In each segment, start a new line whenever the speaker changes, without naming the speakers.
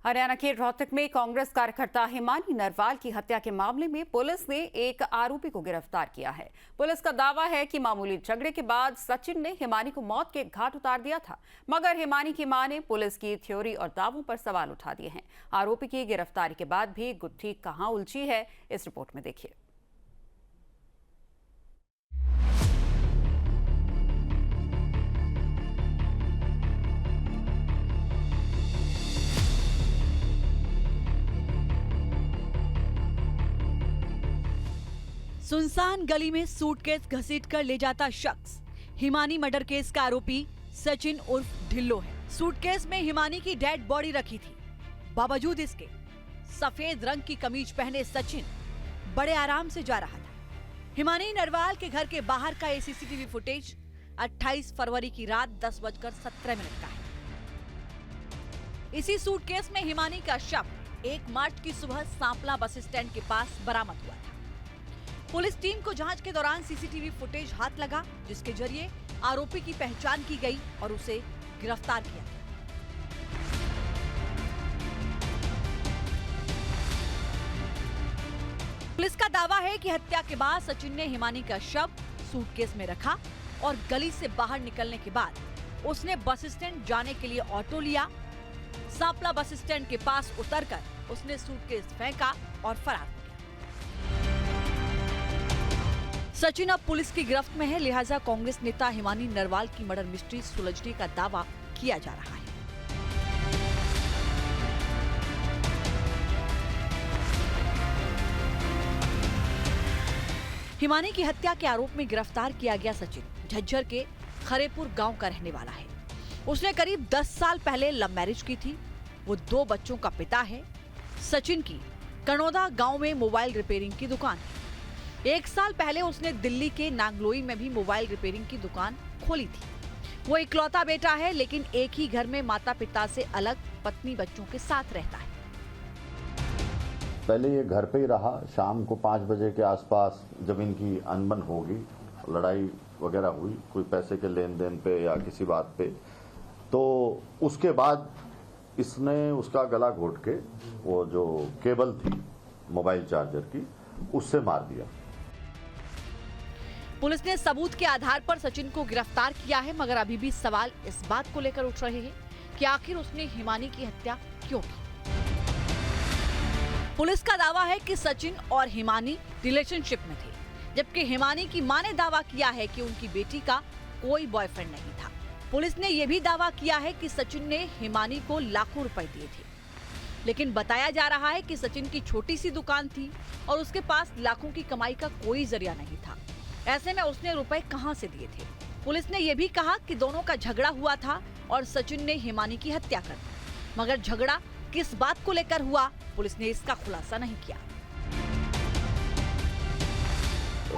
हरियाणा के रोहतक में कांग्रेस कार्यकर्ता हिमानी नरवाल की हत्या के मामले में पुलिस ने एक आरोपी को गिरफ्तार किया है। पुलिस का दावा है कि मामूली झगड़े के बाद सचिन ने हिमानी को मौत के घाट उतार दिया था, मगर हिमानी की मां ने पुलिस की थ्योरी और दावों पर सवाल उठा दिए हैं। आरोपी की गिरफ्तारी के बाद भी गुत्थी कहां उलझी है, इस रिपोर्ट में देखिए।
सुनसान गली में सूटकेस घसीटकर ले जाता शख्स हिमानी मर्डर केस का आरोपी सचिन उर्फ ढिल्लो है। सूटकेस में हिमानी की डेड बॉडी रखी थी। बावजूद इसके सफेद रंग की कमीज पहने सचिन बड़े आराम से जा रहा था। हिमानी नरवाल के घर के बाहर का ये सीसीटीवी फुटेज 28 फरवरी की रात 10:17 का है। इसी सूटकेस में हिमानी का शव 1 मार्च की सुबह सांपला बस स्टैंड के पास बरामद हुआ था। पुलिस टीम को जांच के दौरान सीसीटीवी फुटेज हाथ लगा, जिसके जरिए आरोपी की पहचान की गई और उसे गिरफ्तार किया गया। पुलिस का दावा है कि हत्या के बाद सचिन ने हिमानी का शव सूटकेस में रखा और गली से बाहर निकलने के बाद उसने बस स्टैंड जाने के लिए ऑटो लिया। सांपला बस स्टैंड के पास उतरकर उसने सूटकेस फेंका और फरार हो गया। सचिन अब पुलिस की गिरफ्त में है, लिहाजा कांग्रेस नेता हिमानी नरवाल की मर्डर मिस्ट्री सुलझने का दावा किया जा रहा है। हिमानी की हत्या के आरोप में गिरफ्तार किया गया सचिन झज्जर के खरेपुर गांव का रहने वाला है। उसने करीब 10 साल पहले लव मैरिज की थी। वो 2 बच्चों का पिता है। सचिन की कनौदा गांव में मोबाइल रिपेयरिंग की दुकान है। 1 साल पहले उसने दिल्ली के नांगलोई में भी मोबाइल रिपेयरिंग की दुकान खोली थी। वो इकलौता बेटा है, लेकिन एक ही घर में माता पिता से अलग पत्नी बच्चों के साथ रहता है।
पहले ये घर पे ही रहा। शाम को 5 बजे के आसपास जब इनकी अनबन होगी, लड़ाई वगैरह हुई कोई पैसे के लेन देन पे या किसी बात पे, तो उसके बाद इसने उसका गला घोट के वो जो केबल थी मोबाइल चार्जर की उससे मार दिया।
पुलिस ने सबूत के आधार पर सचिन को गिरफ्तार किया है, मगर अभी भी सवाल इस बात को लेकर उठ रहे हैं कि आखिर उसने हिमानी की हत्या क्यों की। पुलिस का दावा है कि सचिन और हिमानी रिलेशनशिप में थे, जबकि हिमानी की मां ने दावा किया है कि उनकी बेटी का कोई बॉयफ्रेंड नहीं था। पुलिस ने यह भी दावा किया है कि सचिन ने हिमानी को लाखों रुपए दिए थे, लेकिन बताया जा रहा है कि सचिन की छोटी सी दुकान थी और उसके पास लाखों की कमाई का कोई जरिया नहीं था। ऐसे में उसने रुपए कहां से दिए थे। पुलिस ने यह भी कहा कि दोनों का झगड़ा हुआ था और सचिन ने हिमानी की हत्या कर दी, मगर झगड़ा किस बात को लेकर हुआ, पुलिस ने इसका खुलासा नहीं किया।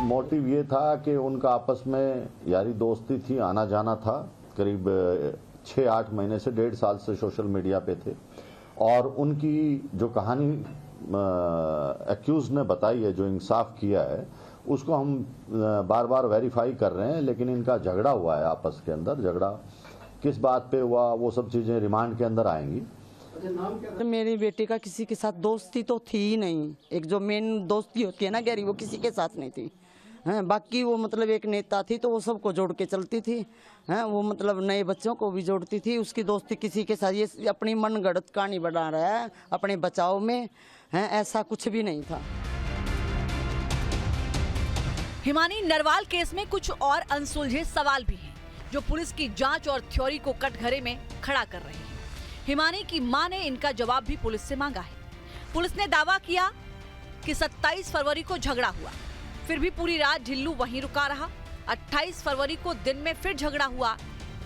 मोटिव ये था कि उनका आपस में यारी दोस्ती थी, आना जाना था। करीब 6-8 महीने से 1.5 साल से सोशल मीडिया पे थे और उनकी जो कहानी एक्यूज ने बताई है, जो इंसाफ किया है, उसको हम बार बार वेरीफाई कर रहे हैं। लेकिन इनका झगड़ा हुआ है आपस के अंदर। झगड़ा किस बात पे हुआ वो सब चीजें रिमांड के अंदर आएंगी।
मेरी बेटी का किसी के साथ दोस्ती तो थी ही नहीं। एक जो मेन दोस्ती होती है ना गहरी, वो किसी के साथ नहीं थी। हैं, बाकी वो मतलब एक नेता थी तो वो सबको जोड़ के चलती थी। हैं, वो मतलब नए बच्चों को भी जोड़ती थी। उसकी दोस्ती किसी के साथ, ये अपनी मनगढ़ंत कहानी बना रहा है अपने बचाव में। हैं, ऐसा कुछ भी नहीं था।
हिमानी नरवाल केस में कुछ और अनसुलझे सवाल भी हैं, जो पुलिस की जांच और थ्योरी को कटघरे में खड़ा कर रहे हैं। हिमानी की मां ने इनका जवाब भी पुलिस से मांगा है। पुलिस ने दावा किया कि 27 फरवरी को झगड़ा हुआ, फिर भी पूरी रात ढिल्लू वहीं रुका रहा। 28 फरवरी को दिन में फिर झगड़ा हुआ।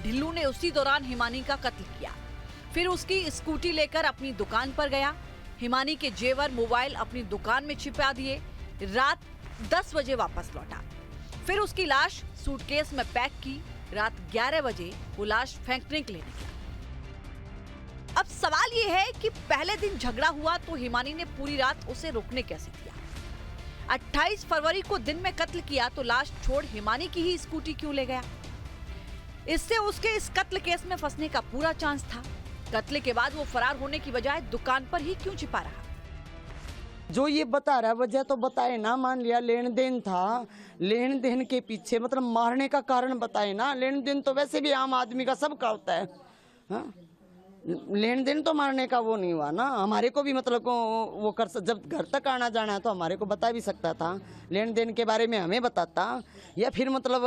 ढिल्लू ने उसी दौरान हिमानी का कत्ल किया। फिर उसकी स्कूटी लेकर अपनी दुकान पर गया। हिमानी के जेवर, मोबाइल अपनी दुकान में छिपा दिए। रात 10 बजे वापस लौटा। फिर उसकी लाश सूटकेस में पैक की। रात 11 बजे वो लाश फेंकने के लिए निकला। अब सवाल ये है कि पहले दिन झगड़ा हुआ तो हिमानी ने पूरी रात उसे रोकने कैसे दिया। 28 फरवरी को दिन में कत्ल किया तो लाश छोड़ हिमानी की ही स्कूटी क्यों ले गया। इससे उसके इस कत्ल केस में फंसने का पूरा चांस था। कत्ले के बाद वो फरार होने की बजाय दुकान पर ही क्यों छिपा रहा?
जो ये बता रहा है वजह तो बताए ना। मान लिया लेन देन था, लेन देन के पीछे मतलब मारने का कारण बताए ना। लेन देन तो वैसे भी आम आदमी का सबका होता है, हाँ? लेन देन तो मारने का वो नहीं हुआ ना। हमारे को भी मतलब को वो कर जब घर तक आना जाना है तो हमारे को बता भी सकता था, लेन देन के बारे में हमें बताता। या फिर मतलब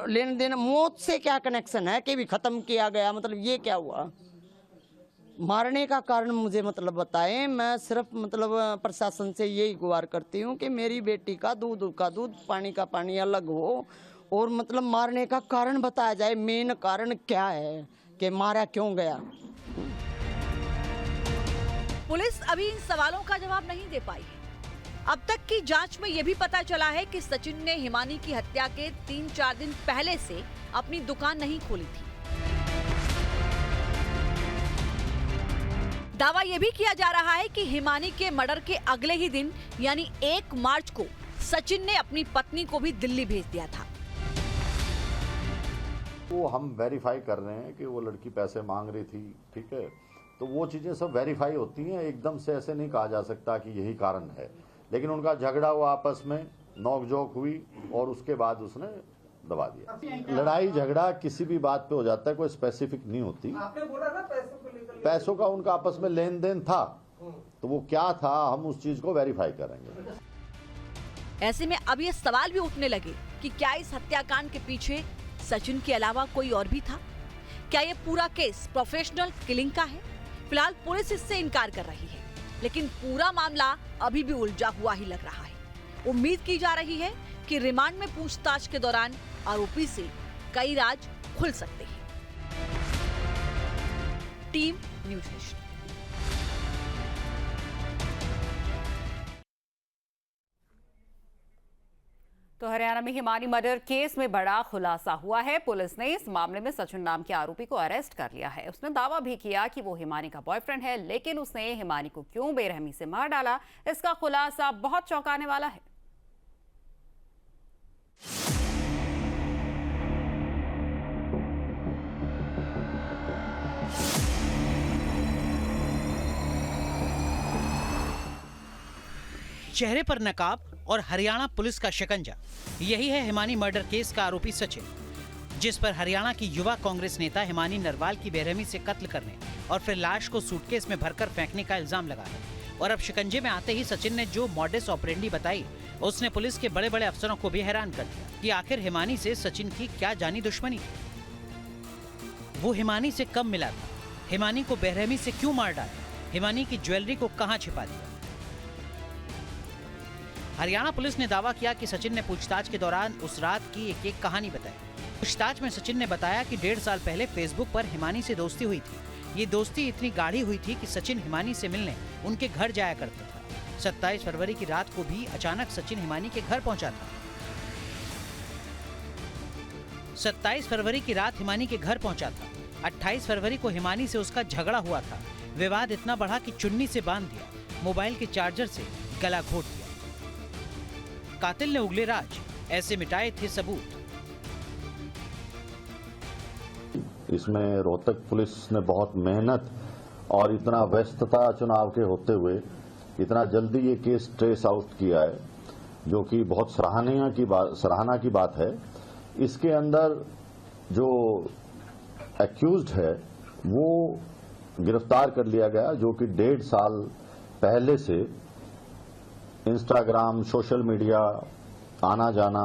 लेन देन मौत से क्या कनेक्शन है कि भी खत्म किया गया, मतलब ये क्या हुआ? मारने का कारण मुझे मतलब बताएं। मैं सिर्फ मतलब प्रशासन से यही गुहार करती हूँ कि मेरी बेटी का दूध का दूध, पानी का पानी अलग हो, और मतलब मारने का कारण बताया जाए। मेन कारण क्या है कि मारा क्यों गया?
पुलिस अभी इन सवालों का जवाब नहीं दे पाई है। अब तक की जांच में यह भी पता चला है कि सचिन ने हिमानी की हत्या के 3-4 दिन पहले से अपनी दुकान नहीं खोली थी। दावा यह भी किया जा रहा है कि हिमानी के मर्डर के अगले ही दिन यानी 1 मार्च को सचिन ने अपनी पत्नी को भी दिल्ली भेज दिया था।
वो हम वेरीफाई कर रहे हैं कि वो लड़की पैसे मांग रही थी, ठीक है, तो वो चीजें सब वेरीफाई होती हैं। एकदम से ऐसे नहीं कहा जा सकता कि यही कारण है, लेकिन उनका झगड़ा हुआ, आपस में नोकझोंक हुई और उसके बाद उसने दबा दिया। लड़ाई झगड़ा किसी भी बात पे हो जाता है, कोई स्पेसिफिक नहीं होती।
आपने बोला ना पैसों को लेकर,
पैसों का उनका आपस में लेन देन था, तो वो क्या था हम उस चीज को वेरीफाई करेंगे।
ऐसे में अब ये सवाल भी उठने लगे कि क्या इस हत्याकांड के पीछे सचिन के अलावा कोई और भी था? क्या ये पूरा केस प्रोफेशनल किलिंग का है? फिलहाल पुलिस इससे इनकार कर रही है, लेकिन पूरा मामला अभी भी उलझा हुआ ही लग रहा है। उम्मीद की जा रही है कि रिमांड में पूछताछ के दौरान आरोपी से कई राज खुल सकते हैं। Team news nation.
तो हरियाणा में हिमानी मर्डर केस में बड़ा खुलासा हुआ है। पुलिस ने इस मामले में सचिन नाम के आरोपी को अरेस्ट कर लिया है। उसने दावा भी किया कि वो हिमानी का बॉयफ्रेंड है, लेकिन उसने हिमानी को क्यों बेरहमी से मार डाला, इसका खुलासा बहुत चौंकाने वाला है।
चेहरे पर नकाब और हरियाणा पुलिस का शिकंजा, यही है हिमानी मर्डर केस का आरोपी सचिन, जिस पर हरियाणा की युवा कांग्रेस नेता हिमानी नरवाल की बेरहमी से कत्ल करने और फिर लाश को सूटकेस में भरकर फेंकने का इल्जाम लगा है। और अब शिकंजे में आते ही सचिन ने जो मॉडस ऑपरेंडी बताई, उसने पुलिस के बड़े बड़े अफसरों को भी हैरान कर दिया कि आखिर हिमानी से सचिन की क्या जानी दुश्मनी थी। वो हिमानी से कब मिला था, हिमानी को बेरहमी से क्यों मार डाला, हिमानी की ज्वेलरी को कहां छिपा दिया। हरियाणा पुलिस ने दावा किया कि सचिन ने पूछताछ के दौरान उस रात की एक एक कहानी बताई। पूछताछ में सचिन ने बताया कि 1.5 साल पहले फेसबुक पर हिमानी से दोस्ती हुई थी। ये दोस्ती इतनी गाढ़ी हुई थी कि सचिन हिमानी से मिलने उनके घर जाया करता था। 27 फरवरी की रात को भी अचानक सचिन हिमानी के घर पहुंचा था। 27 फरवरी की रात हिमानी के घर पहुंचा था। 28 फरवरी को हिमानी से उसका झगड़ा हुआ था। विवाद इतना बढ़ा कि चुन्नी से बांध दिया, मोबाइल के चार्जर से गला घोट दिया। कातिल ने उगले राज, ऐसे मिटाए थे सबूत।
इसमें रोहतक पुलिस ने बहुत मेहनत और इतना व्यस्तता चुनाव के होते हुए इतना जल्दी ये केस ट्रेस आउट किया है, जो कि बहुत सराहना की बात है। इसके अंदर जो एक्यूज्ड है वो गिरफ्तार कर लिया गया, जो कि 1.5 साल पहले से इंस्टाग्राम, सोशल मीडिया आना जाना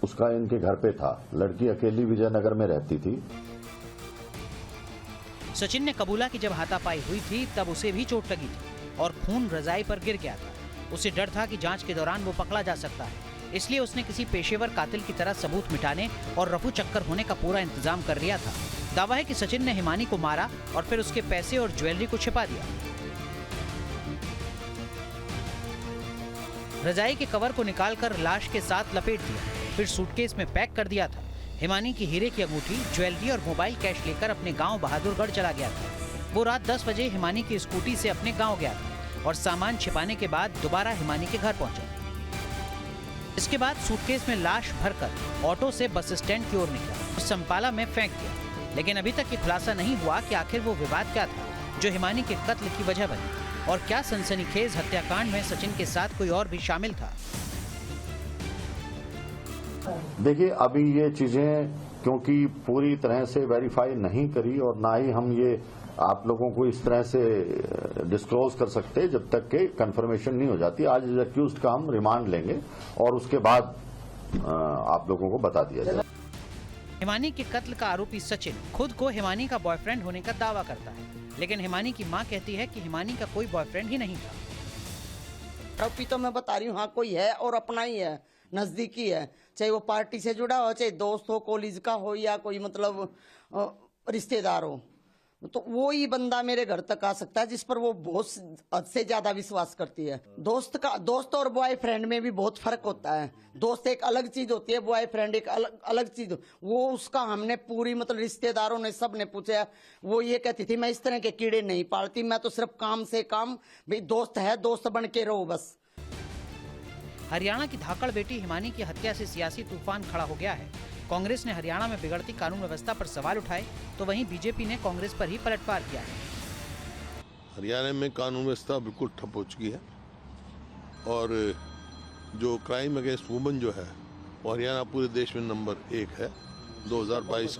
उसका इनके घर पे था। लड़की अकेली विजयनगर में रहती थी।
सचिन ने कबूला कि जब हाथापाई हुई थी तब उसे भी चोट लगी थी और खून रजाई पर गिर गया था। उसे डर था कि जांच के दौरान वो पकड़ा जा सकता है, इसलिए उसने किसी पेशेवर कातिल की तरह सबूत मिटाने और रफू चक्कर होने का पूरा इंतजाम कर लिया था। दावा है कि सचिन ने हिमानी को मारा और फिर उसके पैसे और ज्वेलरी को छिपा दिया। रजाई के कवर को निकालकर लाश के साथ लपेट दिया, फिर सूटकेस में पैक कर दिया था। हिमानी की हीरे की अंगूठी, ज्वेलरी और मोबाइल कैश लेकर अपने गांव बहादुरगढ़ चला गया था। वो रात 10 बजे हिमानी की स्कूटी से अपने गांव गया था और सामान छिपाने के बाद दोबारा हिमानी के घर पहुंचा। इसके बाद सूटकेस में लाश भरकर ऑटो से बस स्टैंड की ओर निकला और संपाला में फेंक दिया। लेकिन अभी तक ये खुलासा नहीं हुआ कि आखिर वो विवाद क्या था जो हिमानी के कत्ल की वजह बनी और क्या सनसनीखेज हत्याकांड में सचिन के साथ कोई और भी शामिल था।
देखिए, अभी ये चीजें क्योंकि पूरी तरह से वेरीफाई नहीं करी और ना ही हम ये आप लोगों को इस तरह से डिस्क्लोज कर सकते जब तक के कंफर्मेशन नहीं हो जाती। आज एक्यूज्ड का हम रिमांड लेंगे और उसके बाद आप लोगों को बता दिया जाएगा।
हिमानी के कत्ल का आरोपी सचिन खुद को हिमानी का बॉयफ्रेंड होने का दावा करता है, लेकिन हिमानी की मां कहती है कि हिमानी का कोई बॉयफ्रेंड ही नहीं था।
आरोपी तो मैं बता रही हूँ, हाँ कोई है और अपना ही है, नजदीकी है, चाहे वो पार्टी से जुड़ा हो, चाहे दोस्त हो, कॉलेज का हो या कोई मतलब रिश्तेदार हो, तो वो ही बंदा मेरे घर तक आ सकता है जिस पर वो बहुत हद से ज्यादा विश्वास करती है। दोस्त और बॉयफ्रेंड में भी बहुत फर्क होता है। दोस्त एक अलग चीज होती है, बॉयफ्रेंड एक अलग चीज। वो उसका हमने पूरी मतलब रिश्तेदारों ने सब ने पूछा, वो ये कहती थी मैं इस तरह के कीड़े नहीं पालती, मैं तो सिर्फ काम से काम, भाई दोस्त है दोस्त बन के रहो बस।
हरियाणा की धाकड़ बेटी हिमानी की हत्या से सियासी तूफान खड़ा हो गया है। कांग्रेस ने हरियाणा में बिगड़ती कानून व्यवस्था पर सवाल उठाए तो वहीं बीजेपी ने कांग्रेस पर ही पलटवार किया है।
हरियाणा में कानून व्यवस्था बिल्कुल ठप हो चुकी है और जो क्राइम अगेंस्ट वुमेन जो है वो हरियाणा पूरे देश में नंबर 1 है। 2022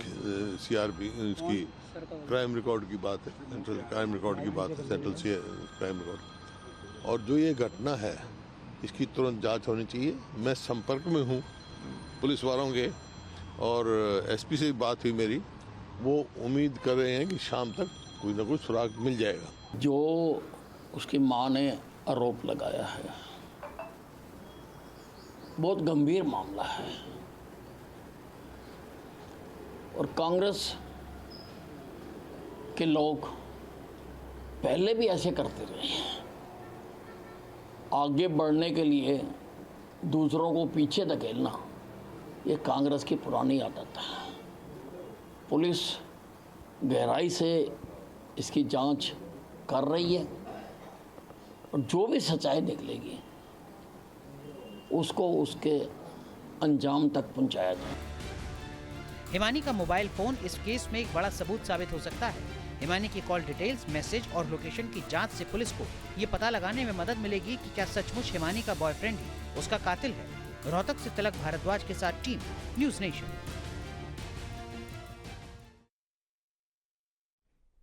CRP इसकी क्राइम रिकॉर्ड की बात है, सेंट्रल क्राइम रिकॉर्ड की बात है, सेंट्रल क्राइम रिकॉर्ड। और जो ये घटना है इसकी तुरंत जांच होनी चाहिए। मैं संपर्क में हूँ पुलिस वालों के और SP से बात हुई मेरी, वो उम्मीद कर रहे हैं कि शाम तक कोई ना कोई सुराग मिल जाएगा।
जो उसकी मां ने आरोप लगाया है बहुत गंभीर मामला है और कांग्रेस के लोग पहले भी ऐसे करते रहे हैं। आगे बढ़ने के लिए दूसरों को पीछे धकेलना ये कांग्रेस की पुरानी आदत है। पुलिस गहराई से इसकी जांच कर रही है और जो भी सच्चाई निकलेगी उसको उसके अंजाम तक पहुंचाया जाए।
हिमानी का मोबाइल फोन इस केस में एक बड़ा सबूत साबित हो सकता है। हिमानी की कॉल डिटेल्स, मैसेज और लोकेशन की जांच से पुलिस को ये पता लगाने में मदद मिलेगी कि क्या सचमुच हिमानी का बॉयफ्रेंड ही उसका कातिल है। रोहतक से तिलक भारद्वाज के साथ टीम न्यूज़ नेशन।